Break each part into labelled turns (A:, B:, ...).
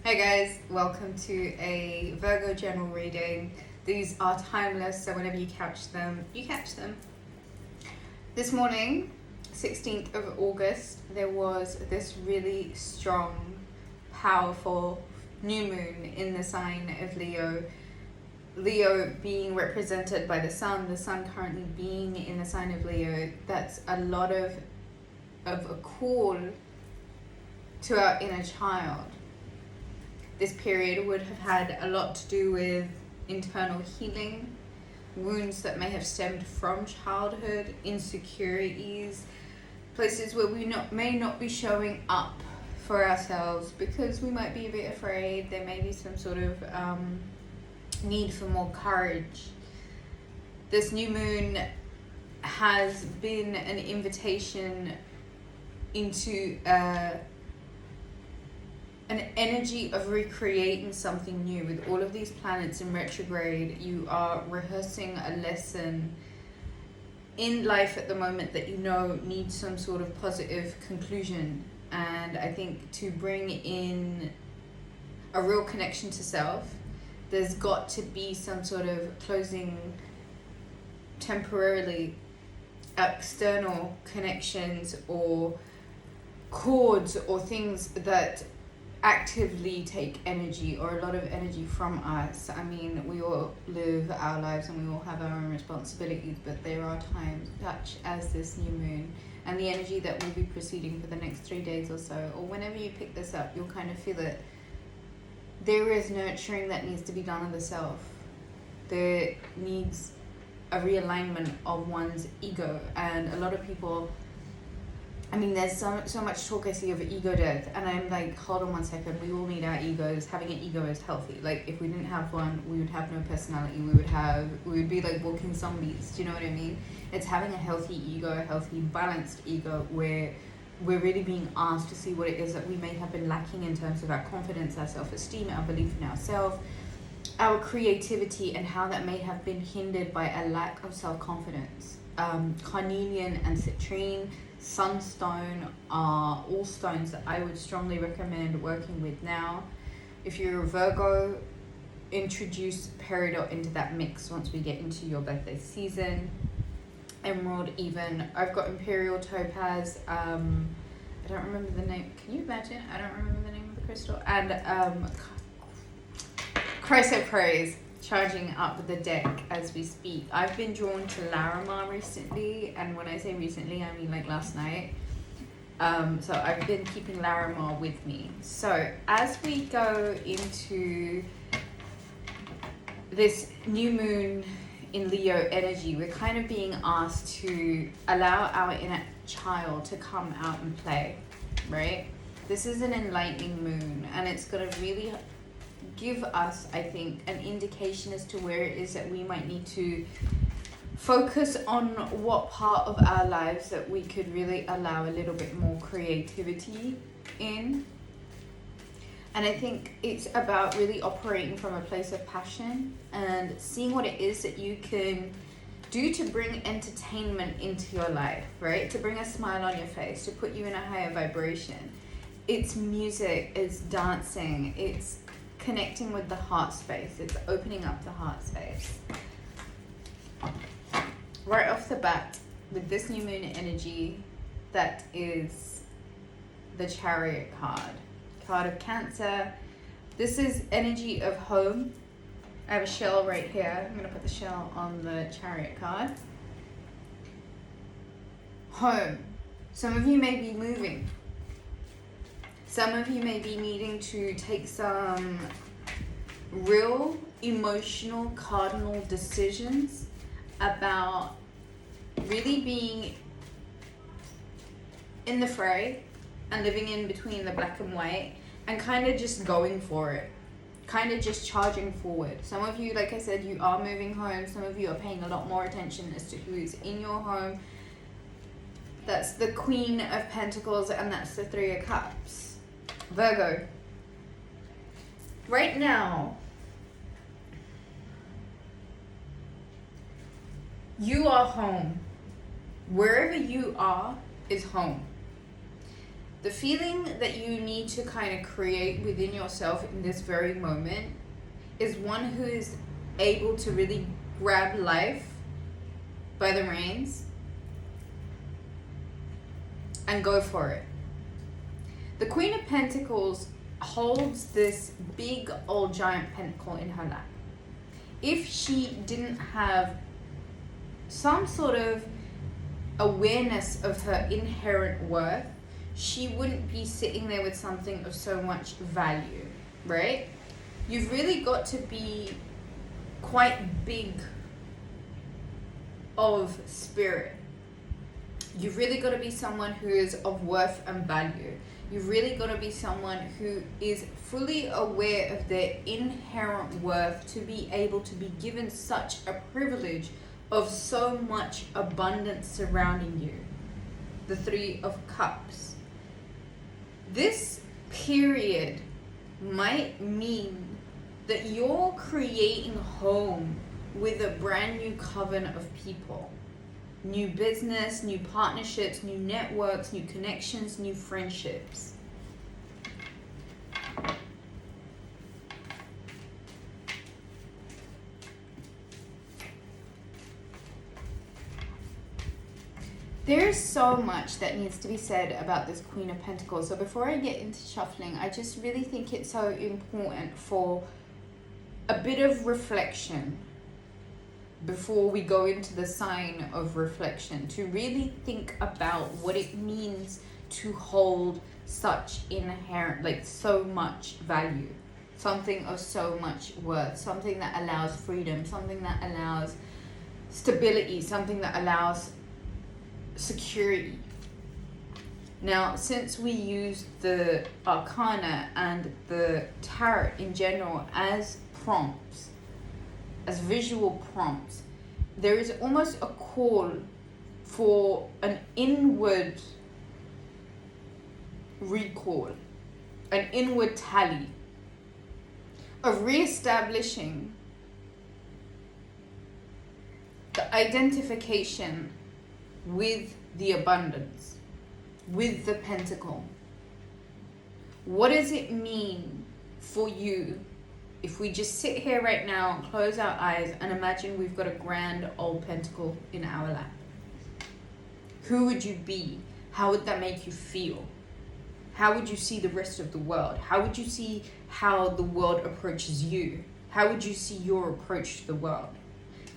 A: Hey guys, welcome to a Virgo general reading. These are timeless, so whenever you catch them, you catch them. This morning, 16th of August, there was this really strong, powerful new moon in the sign of Leo. Leo being represented by the sun currently being in the sign of Leo. That's a lot of a call to our inner child. This period would have had a lot to do with internal healing, wounds that may have stemmed from childhood, insecurities, places where we may not be showing up for ourselves because we might be a bit afraid. There may be some sort of need for more courage. This new moon has been an invitation into an energy of recreating something new. With all of these planets in retrograde, you are rehearsing a lesson in life at the moment that you know needs some sort of positive conclusion. And I think to bring in a real connection to self, there's got to be some sort of closing temporarily external connections or cords or things that actively take energy or a lot of energy from us. I mean, we all live our lives and we all have our own responsibilities, but there are times such as this new moon and the energy that will be proceeding for the next 3 days or so, or whenever you pick this up, you'll kind of feel it. There is nurturing that needs to be done of the self. There needs a realignment of one's ego, and a lot of people, I mean, there's so much talk I see of ego death, and I'm like, hold on one second, we all need our egos. Having an ego is healthy. Like, if we didn't have one, we would have no personality. We would be like walking zombies. Do you know what I mean? It's having a healthy ego, a healthy, balanced ego, where we're really being asked to see what it is that we may have been lacking in terms of our confidence, our self-esteem, our belief in ourselves, our creativity, and how that may have been hindered by a lack of self-confidence. Carnelian and citrine, sunstone are all stones that I would strongly recommend working with now. If you're a Virgo, introduce peridot into that mix once we get into your birthday season. Emerald even. I've got imperial topaz. I don't remember the name. Can you imagine? I don't remember the name of the crystal. And chrysoprase, charging up the deck as we speak. I've been drawn to Larimar recently, and when I say recently, I mean like last night. So I've been keeping Larimar with me. So as we go into this new moon in Leo energy, we're kind of being asked to allow our inner child to come out and play, right? This is an enlightening moon, and it's going to really give us, I think, an indication as to where it is that we might need to focus on what part of our lives that we could really allow a little bit more creativity in. And I think it's about really operating from a place of passion and seeing what it is that you can do to bring entertainment into your life, right? To bring a smile on your face, to put you in a higher vibration. It's music, it's dancing, it's connecting with the heart space, it's opening up the heart space. Right off the bat, with this new moon energy, that is the Chariot card of Cancer. This is energy of home. I have a shell right here. I'm going to put the shell on the Chariot card. Home. Some of you may be moving. Some of you may be needing to take some real emotional cardinal decisions about really being in the fray and living in between the black and white and kind of just going for it, kind of just charging forward. Some of you, like I said, you are moving home. Some of you are paying a lot more attention as to who is in your home. That's the Queen of Pentacles, and that's the Three of Cups. Virgo, right now, you are home. Wherever you are is home. The feeling that you need to kind of create within yourself in this very moment is one who is able to really grab life by the reins and go for it. The Queen of Pentacles holds this big old giant pentacle in her lap. If she didn't have some sort of awareness of her inherent worth, she wouldn't be sitting there with something of so much value, right? You've really got to be quite big of spirit. You've really got to be someone who is of worth and value. You've really got to be someone who is fully aware of their inherent worth to be able to be given such a privilege of so much abundance surrounding you. The Three of Cups. This period might mean that you're creating home with a brand new coven of people. New business, new partnerships, new networks, new connections, new friendships. There is so much that needs to be said about this Queen of Pentacles. So before I get into shuffling, I just really think it's so important for a bit of reflection before we go into the sign of reflection, to really think about what it means to hold such inherent, like so much value, something of so much worth, something that allows freedom, something that allows stability, something that allows security. Now, since we use the arcana and the tarot in general as prompts, as visual prompts, there is almost a call for an inward recall, an inward tally of reestablishing the identification with the abundance, with the pentacle. What does it mean for you if we just sit here right now, close our eyes, and imagine we've got a grand old pentacle in our lap? Who would you be? How would that make you feel? How would you see the rest of the world? How would you see how the world approaches you? How would you see your approach to the world?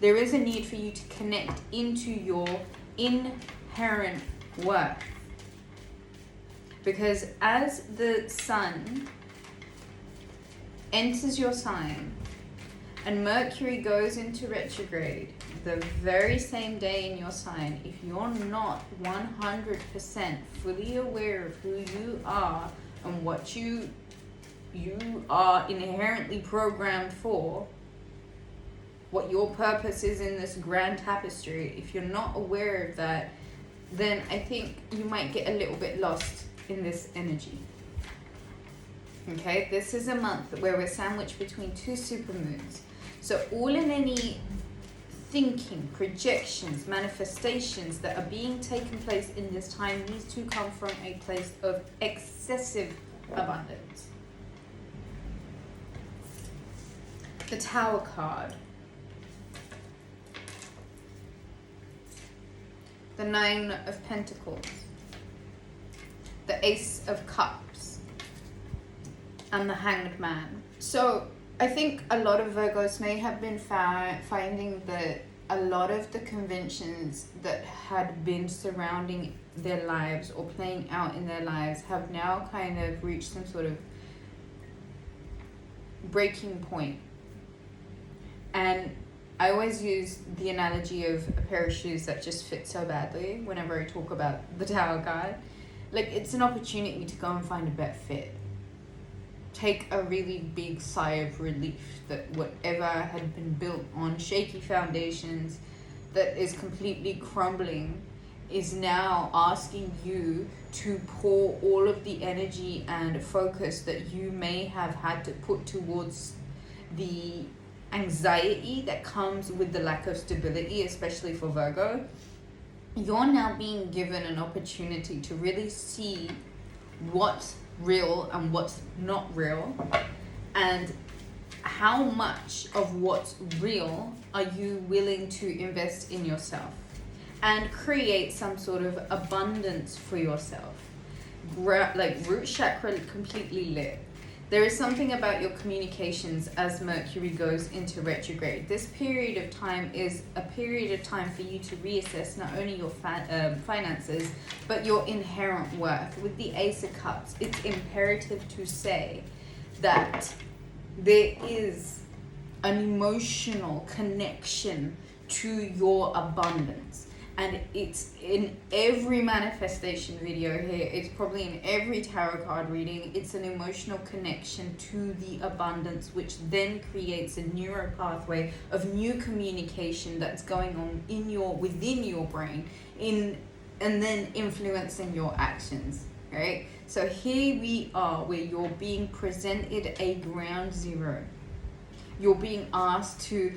A: There is a need for you to connect into your inherent worth. Because as the sun enters your sign and Mercury goes into retrograde the very same day in your sign, if you're not 100% fully aware of who you are and what you are inherently programmed for, what your purpose is in this grand tapestry, if you're not aware of that, then I think you might get a little bit lost in this energy. Okay, this is a month where we're sandwiched between two supermoons. So all and any thinking, projections, manifestations that are being taken place in this time needs to come from a place of excessive abundance. The Tower card. The Nine of Pentacles. The Ace of Cups. And the Hanged Man. So I think a lot of Virgos may have been finding that a lot of the conventions that had been surrounding their lives or playing out in their lives have now kind of reached some sort of breaking point. And I always use the analogy of a pair of shoes that just fit so badly whenever I talk about the Tower card. Like, it's an opportunity to go and find a better fit. Take a really big sigh of relief that whatever had been built on shaky foundations that is completely crumbling is now asking you to pour all of the energy and focus that you may have had to put towards the anxiety that comes with the lack of stability, especially for Virgo. You're now being given an opportunity to really see what's real and what's not real, and how much of what's real are you willing to invest in yourself and create some sort of abundance for yourself. Like root chakra completely lit. There is something about your communications as Mercury goes into retrograde. This period of time is a period of time for you to reassess not only your finances, but your inherent worth. With the Ace of Cups, it's imperative to say that there is an emotional connection to your abundance. And it's in every manifestation video here, it's probably in every tarot card reading, it's an emotional connection to the abundance, which then creates a neural pathway of new communication that's going on within your brain, and then influencing your actions, right? So here we are, where you're being presented a ground zero. You're being asked to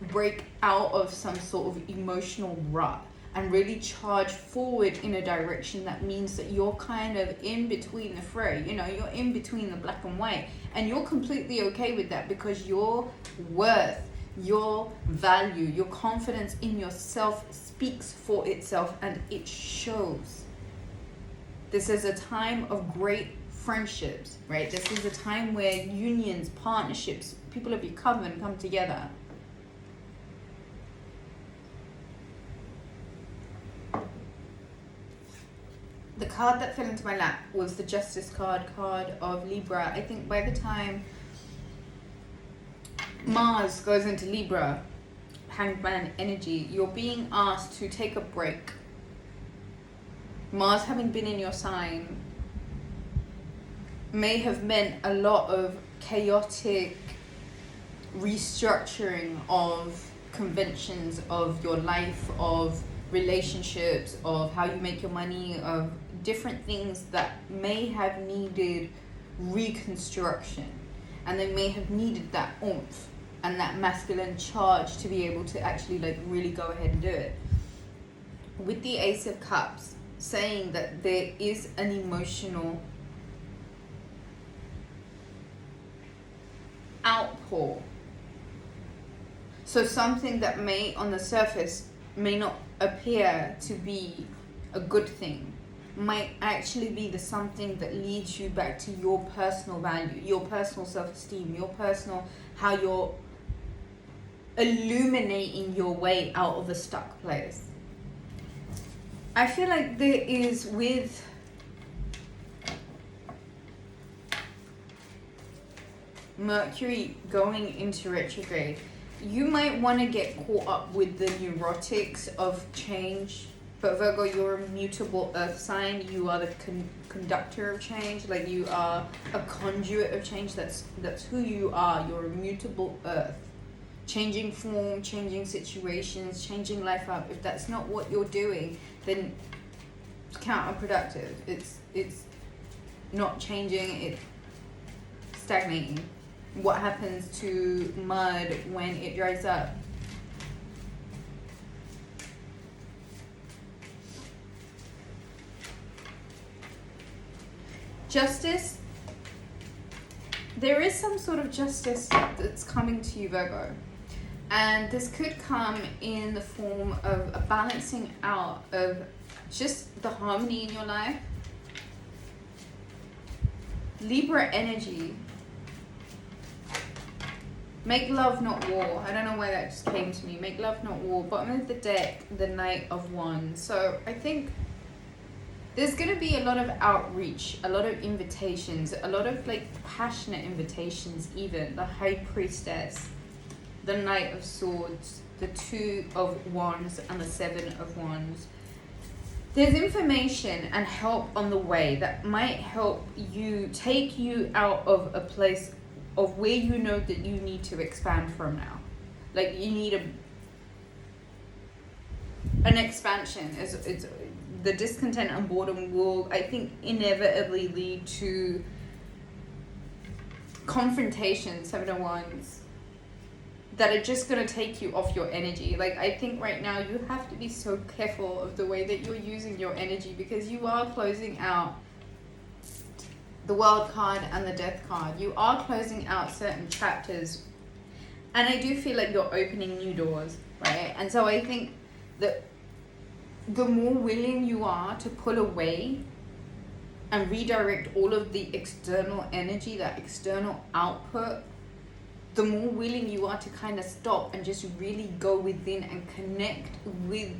A: break out of some sort of emotional rut and really charge forward in a direction that means that you're kind of in between the fray. You know, you're in between the black and white, and you're completely okay with that, because your worth, your value, your confidence in yourself speaks for itself, and it shows. This is a time of great friendships, right? This is a time where unions, partnerships, people of your coven come together. The card that fell into my lap was the Justice card of Libra. I think by the time Mars goes into Libra, Hangman energy, you're being asked to take a break. Mars having been in your sign may have meant a lot of chaotic restructuring of conventions of your life, of relationships, of how you make your money, of different things that may have needed reconstruction, and they may have needed that oomph and that masculine charge to be able to actually like really go ahead and do it. With the Ace of Cups saying that there is an emotional outpour, so something that may on the surface may not appear to be a good thing might actually be the something that leads you back to your personal value, your personal self-esteem, your personal, how you're illuminating your way out of a stuck place. I feel like there is, with Mercury going into retrograde, you might want to get caught up with the neurotics of change. But Virgo, you're a mutable earth sign. You are the conductor of change. Like, you are a conduit of change. That's who you are. You're a mutable earth. Changing form, changing situations, changing life up. If that's not what you're doing, then it's counterproductive. It's not changing, it's stagnating. What happens to mud when it dries up? Justice. There is some sort of justice that's coming to you, Virgo. And this could come in the form of a balancing out of just the harmony in your life. Libra energy. Make love, not war. I don't know why that just came to me. Make love, not war. Bottom of the deck, the Knight of Wands. So I think there's going to be a lot of outreach, a lot of invitations, a lot of like passionate invitations even. The High Priestess, the Knight of Swords, the Two of Wands, and the Seven of Wands. There's information and help on the way that might help you, take you out of a place of where you know that you need to expand from now. Like, you need an expansion. It's the discontent and boredom will, I think, inevitably lead to confrontation, Seven of Wands, that are just going to take you off your energy. Like, I think right now you have to be so careful of the way that you're using your energy, because you are closing out the World card and the Death card. You are closing out certain chapters, and I do feel like you're opening new doors, right? And so I think that the more willing you are to pull away and redirect all of the external energy, that external output, the more willing you are to kind of stop and just really go within and connect with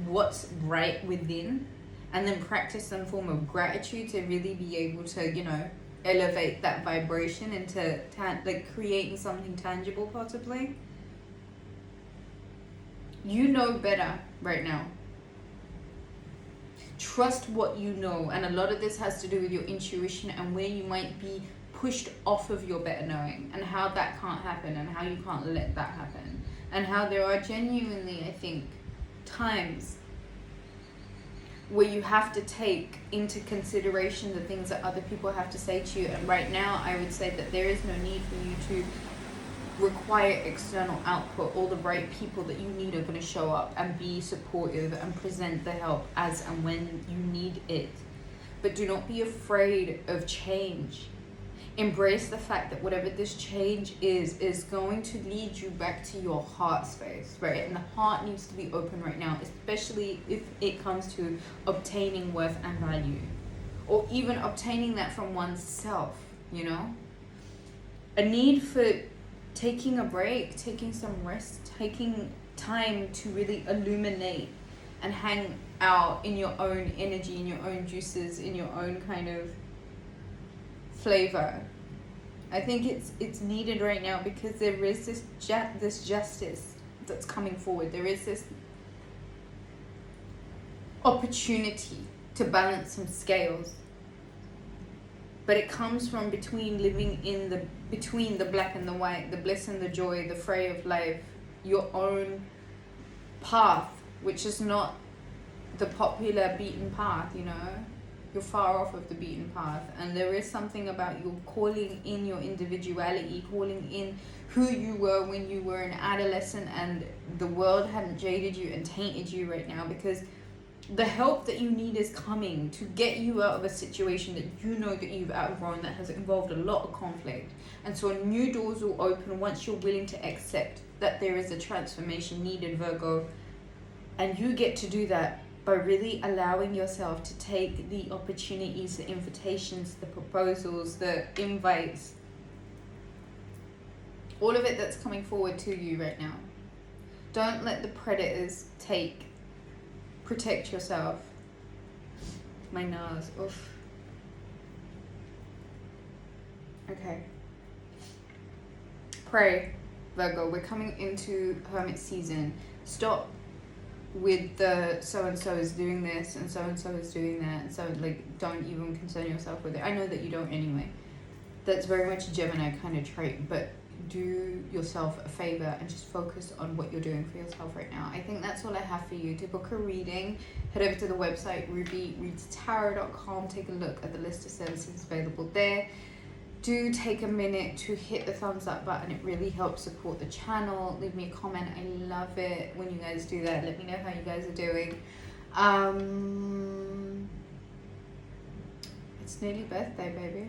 A: what's right within, and then practice some form of gratitude to really be able to, you know, elevate that vibration into like creating something tangible possibly. You know better right now. Trust what you know, and a lot of this has to do with your intuition and where you might be pushed off of your better knowing, and how that can't happen, and how you can't let that happen, and how there are genuinely, I think, times where you have to take into consideration the things that other people have to say to you. And right now I would say that there is no need for you to require external output. All the right people that you need are going to show up and be supportive and present the help as and when you need it. But do not be afraid of change. Embrace the fact that whatever this change is going to lead you back to your heart space, right? And the heart needs to be open right now, especially if it comes to obtaining worth and value, or even obtaining that from oneself, you know? A need for taking a break, taking some rest, taking time to really illuminate and hang out in your own energy, in your own juices, in your own kind of flavor. I think it's needed right now, because there is this justice that's coming forward. There is this opportunity to balance some scales, but it comes from between the black and the white, the bliss and the joy, the fray of life, your own path, which is not the popular beaten path, you know. You're far off of the beaten path, and there is something about you calling in your individuality, calling in who you were when you were an adolescent and the world hadn't jaded you and tainted you right now, because the help that you need is coming to get you out of a situation that you know that you've outgrown, that has involved a lot of conflict. And so new doors will open once you're willing to accept that there is a transformation needed, Virgo. And you get to do that by really allowing yourself to take the opportunities, the invitations, the proposals, the invites, all of it that's coming forward to you right now. Don't let the predators take. Protect yourself. My nose, oof. Okay. Pray, Virgo. We're coming into Hermit season. Stop with the so-and-so is doing this and so-and-so is doing that. And so, like, don't even concern yourself with it. I know that you don't anyway. That's very much a Gemini kind of trait, but do yourself a favor and just focus on what you're doing for yourself right now. I think that's all I have for you. To book a reading, head over to the website rubyreadstarot.com. Take a look at the list of services available there. Do take a minute to hit the thumbs up button. It really helps support the channel. Leave me a comment. I love it when you guys do that. Let me know how you guys are doing. It's nearly birthday, baby.